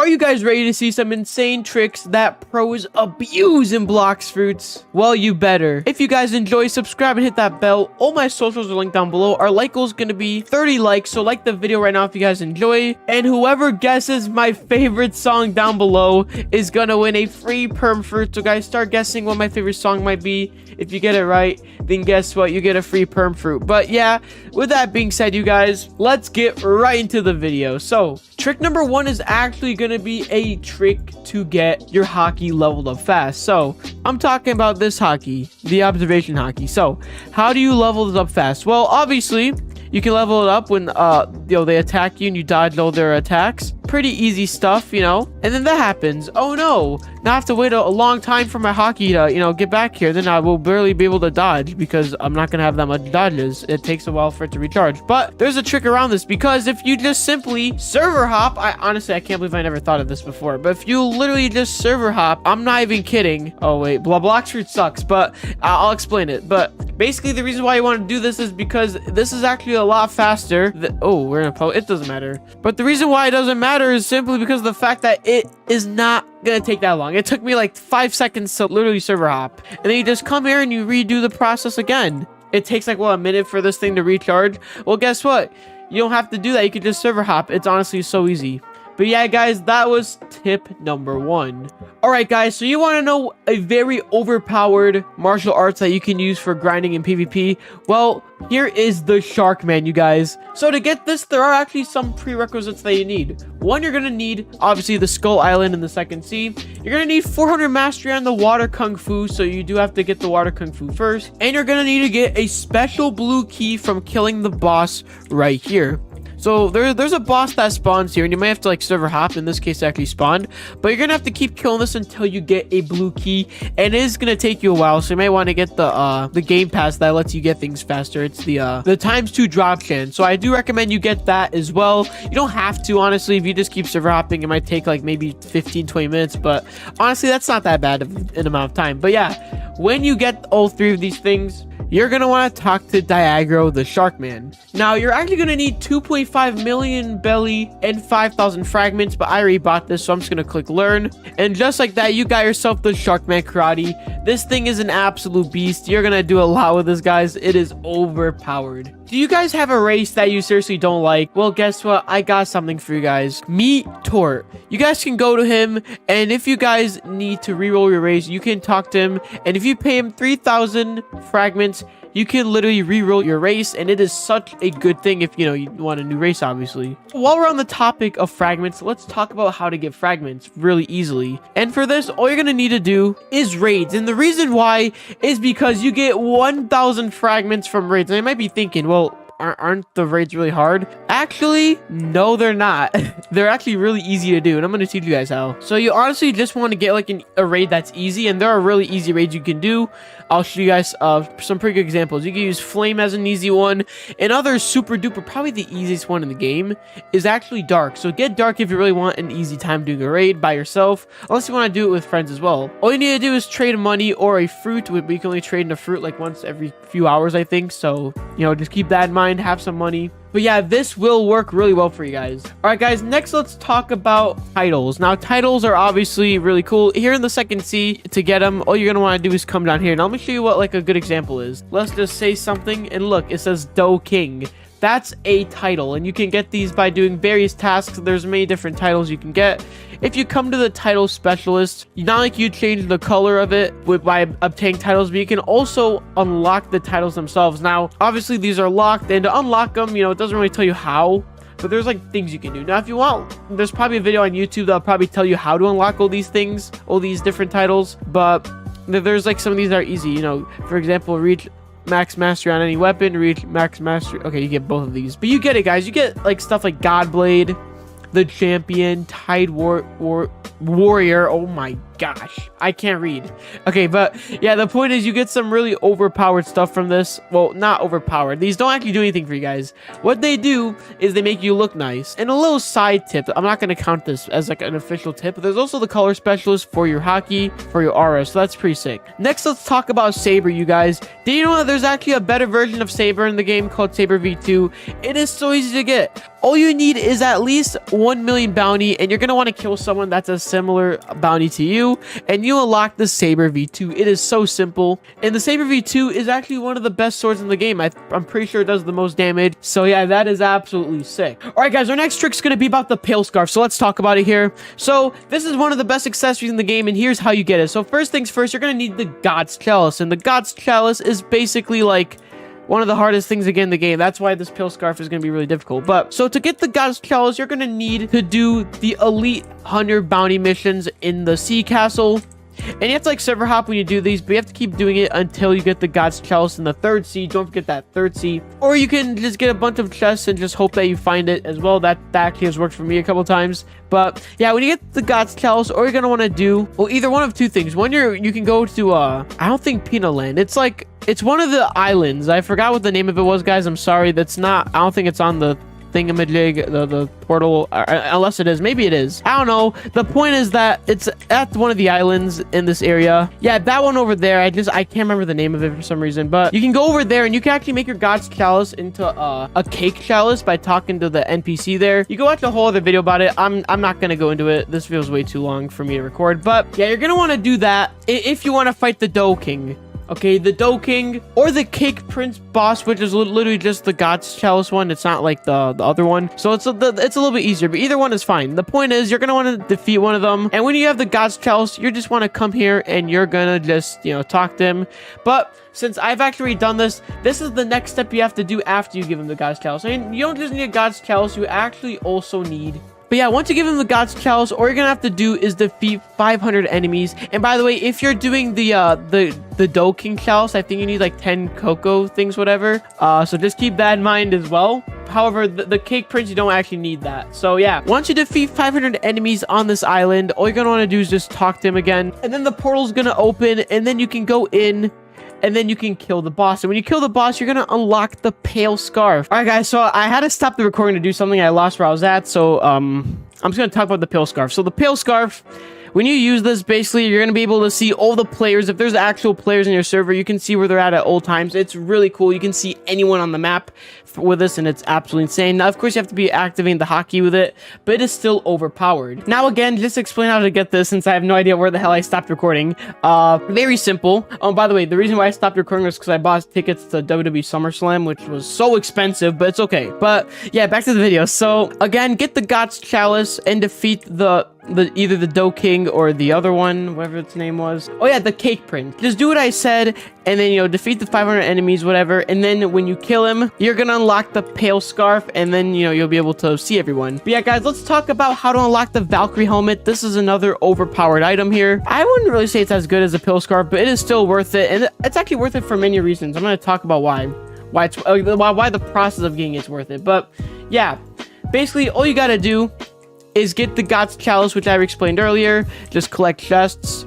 Are you guys ready to see some insane tricks that pros abuse in Blox Fruits? Well, you better. If you guys enjoy, subscribe and hit that bell. All my socials are linked down below. Our like goal is going to be 30 likes, so like the video right now if you guys enjoy. And whoever guesses my favorite song down below is going to win a free perm fruit. So guys, start guessing what my favorite song might be. If you get it right, then guess what? You get a free perm fruit. But yeah, with that being said, you guys, let's get right into the video. So trick number 1 is actually going to be a trick to get your hockey leveled up fast. So I'm talking about this hockey, the observation hockey. So how do you level this up fast? Well, obviously you can level it up when they attack you and you dodge all their attacks. Pretty easy stuff, and then that happens. Oh no, now I have to wait a long time for my hockey to get back here. Then I will barely be able to dodge because I'm not gonna have that much dodges. It takes a while for it to recharge. But there's a trick around this, because if you just simply server hop, I can't believe I never thought of this before, but if you literally just server hop, I'm not even kidding. Oh wait, Blox Fruit sucks, but I'll explain it. But basically the reason why you want to do this is because this is actually a lot faster. We're in a post. It doesn't matter. But the reason why it doesn't matter is simply because of the fact that it is not gonna take that long. It took me like 5 seconds to literally server hop, and then you just come here and you redo the process again. It takes like a minute for this thing to recharge. Well, guess what? You don't have to do that. You can just server hop. It's honestly so easy. But yeah, guys, that was tip number 1. All right, guys, so you want to know a very overpowered martial arts that you can use for grinding in PvP? Well, here is the Shark Man, you guys. So to get this, there are actually some prerequisites that you need. One, you're going to need, obviously, the Skull Island in the second sea. You're going to need 400 mastery on the Water Kung Fu, so you do have to get the Water Kung Fu first. And you're going to need to get a special blue key from killing the boss right here. So there's a boss that spawns here, and you might have to like server hop. In this case, it actually spawned, but you're gonna have to keep killing this until you get a blue key, and it is gonna take you a while. So you might want to get the game pass that lets you get things faster. It's the ×2 drop chance. So I do recommend you get that as well. You don't have to, honestly. If you just keep server hopping, it might take like maybe 15-20 minutes, but honestly, that's not that bad of an amount of time. But yeah, when you get all 3 of these things, you're going to want to talk to Diagro, the Shark Man. Now, you're actually going to need 2.5 million belly and 5,000 fragments, but I already bought this, so I'm just going to click learn. And just like that, you got yourself the Shark Man karate. This thing is an absolute beast. You're going to do a lot with this, guys. It is overpowered. Do you guys have a race that you seriously don't like? Well, guess what? I got something for you guys. Meet Tort. You guys can go to him, and if you guys need to reroll your race, you can talk to him. And if you pay him 3,000 fragments, you can literally reroll your race, and it is such a good thing if you want a new race, obviously. While we're on the topic of fragments, let's talk about how to get fragments really easily. And for this, all you're gonna need to do is raids, and the reason why is because you get 1,000 fragments from raids. And you might be thinking, well, aren't the raids really hard? Actually, no, they're not. They're actually really easy to do, and I'm going to teach you guys how. So you honestly just want to get like a raid that's easy, and there are really easy raids you can do. I'll show you guys some pretty good examples. You can use Flame as an easy one, and other super duper, probably the easiest one in the game is actually Dark. So get Dark if you really want an easy time doing a raid by yourself, unless you want to do it with friends as well. All you need to do is trade money or a fruit. We can only trade in a fruit like once every few hours, I think. So, just keep that in mind, have some money. But yeah, this will work really well for you guys. All right, guys, next let's talk about titles. Now, titles are obviously really cool. Here in the second sea, to get them, all you're going to want to do is come down here. Now, let me show you what like a good example is. Let's just say something, and look, it says Do King. That's a title, and you can get these by doing various tasks. There's many different titles you can get. If you come to the title specialist, not like you change the color of it by obtaining titles, but you can also unlock the titles themselves. Now, obviously, these are locked, and to unlock them, it doesn't really tell you how, but there's like things you can do. Now, if you want, there's probably a video on YouTube that'll probably tell you how to unlock all these things, all these different titles, but there's like some of these that are easy. For example, reach max mastery on any weapon, reach max mastery. Okay, you get both of these, but you get it, guys. You get like stuff like Godblade, the Champion, Tide Warrior. Oh my gosh, I can't read. Okay, but yeah, the point is you get some really overpowered stuff from this. Well, not overpowered. These don't actually do anything for you guys. What they do is they make you look nice. And a little side tip, I'm not going to count this as like an official tip, but there's also the color specialist for your hockey, for your aura, so that's pretty sick. Next, let's talk about Saber, you guys. Did you know that there's actually a better version of Saber in the game called Saber V2? It is so easy to get. All you need is at least 1 million bounty, and you're going to want to kill someone that's a similar bounty to you, and you unlock the Saber V2. It is so simple, and the Saber V2 is actually one of the best swords in the game. I'm pretty sure it does the most damage, so yeah, that is absolutely sick. All right, guys, our next trick is going to be about the Pale Scarf, so let's talk about it here. So this is one of the best accessories in the game, and here's how you get it. So first things first, you're going to need the God's Chalice, and the God's Chalice is basically like one of the hardest things to get in the game. That's why this Pale Scarf is going to be really difficult. But so to get the God's Chalice, you're going to need to do the Elite Hunter bounty missions in the Sea Castle. And you have to like server hop when you do these, but you have to keep doing it until you get the God's Chalice in the 3rd sea. Don't forget that 3rd sea. Or you can just get a bunch of chests and just hope that you find it as well. That actually has worked for me a couple times. But yeah, when you get the God's Chalice, all you're going to want to do, well, either one of two things. One, you can go to, I don't think Peanut Land. It's one of the islands. I forgot what the name of it was, guys. I'm sorry. That's not, I don't think it's on the thingamajig, the portal, unless it is. Maybe it is. I don't know. The point is that it's at one of the islands in this area. Yeah, that one over there. I can't remember the name of it for some reason, but you can go over there and you can actually make your God's Chalice into a cake chalice by talking to the NPC there. You can watch a whole other video about it. I'm not gonna go into it. This feels way too long for me to record, but yeah, you're gonna want to do that if you want to fight the Dough King. Okay, the Dough King or the Cake Prince boss, which is literally just the God's Chalice one. It's not like the other one. So it's a little bit easier, but either one is fine. The point is you're going to want to defeat one of them. And when you have the God's Chalice, you just want to come here and you're going to just, talk to him. But since I've actually done this, this is the next step you have to do after you give him the God's Chalice. I mean, you don't just need a God's Chalice. You actually also need... But yeah, once you give him the God's Chalice, all you're gonna have to do is defeat 500 enemies. And by the way, if you're doing the Dough King Chalice, I think you need like 10 cocoa things, whatever. So just keep that in mind as well. However, the Cake Prince, you don't actually need that. So yeah, once you defeat 500 enemies on this island, all you're gonna want to do is just talk to him again. And then the portal's gonna open, and then you can go in, and then you can kill the boss. And when you kill the boss, you're gonna unlock the Pale Scarf. All right, guys, so I had to stop the recording to do something. I lost where I was at, so I'm just gonna talk about the Pale Scarf. So the Pale Scarf, when you use this, basically you're gonna be able to see all the players. If there's actual players in your server, you can see where they're at all times. It's really cool. You can see anyone on the map with this, and it's absolutely insane. Now, of course, you have to be activating the hotkey with it, but it is still overpowered. Now, again, just explain how to get this, since I have no idea where the hell I stopped recording. Very simple. Oh, by the way, the reason why I stopped recording was because I bought tickets to WWE SummerSlam, which was so expensive, but it's okay. But yeah, back to the video. So again, get the God's Chalice and defeat either the Dough King or the other one, whatever its name was. Oh yeah, the Cake Prince. Just do what I said, and then defeat the 500 enemies, whatever. And then when you kill him, you're gonna unlock the Pale Scarf, and then you'll be able to see everyone. But yeah, guys, let's talk about how to unlock the Valkyrie helmet. This is another overpowered item here. I wouldn't really say it's as good as the Pale Scarf, but it is still worth it, and it's actually worth it for many reasons. I'm gonna talk about why the process of getting it's worth it. But yeah, basically all you gotta do is get the God's Chalice, which I explained earlier. Just collect chests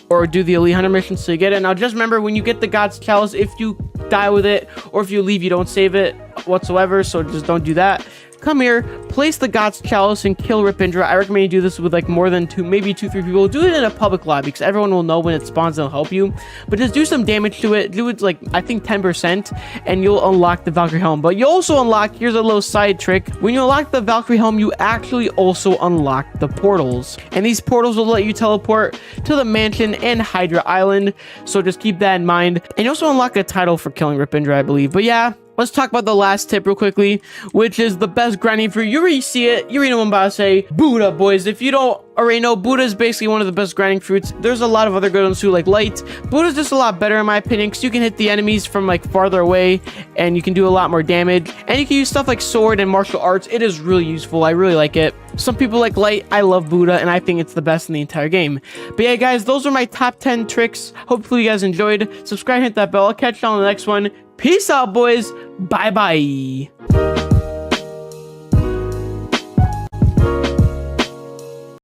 or do the Elite Hunter mission so you get it. Now, just remember, when you get the God's Chalice, if you die with it or if you leave, you don't save it whatsoever, so just don't do that. Come here, place the God's Chalice, and kill Ripindra. I recommend you do this with like more than maybe 2-3 people. Do it in a public lobby because everyone will know when it spawns and they'll help you. But just do some damage to it. Do it like, I think 10%, and you'll unlock the Valkyrie helm. But you also unlock, here's a little side trick. When you unlock the Valkyrie helm, you actually also unlock the portals. And these portals will let you teleport to the mansion and Hydra Island. So just keep that in mind. And you also unlock a title for killing Ripindra, I believe. But yeah, let's talk about the last tip real quickly, which is the best grinding fruit. You already see it. You already know what I'm about to say. Buddha, boys. If you don't already know, Buddha is basically one of the best grinding fruits. There's a lot of other good ones too, like Light. Buddha's just a lot better in my opinion, because you can hit the enemies from like farther away, and you can do a lot more damage. And you can use stuff like sword and martial arts. It is really useful. I really like it. Some people like Light. I love Buddha, and I think it's the best in the entire game. But yeah, guys, those are my top 10 tricks. Hopefully you guys enjoyed. Subscribe, hit that bell. I'll catch you on the next one. Peace out, boys. Bye-bye.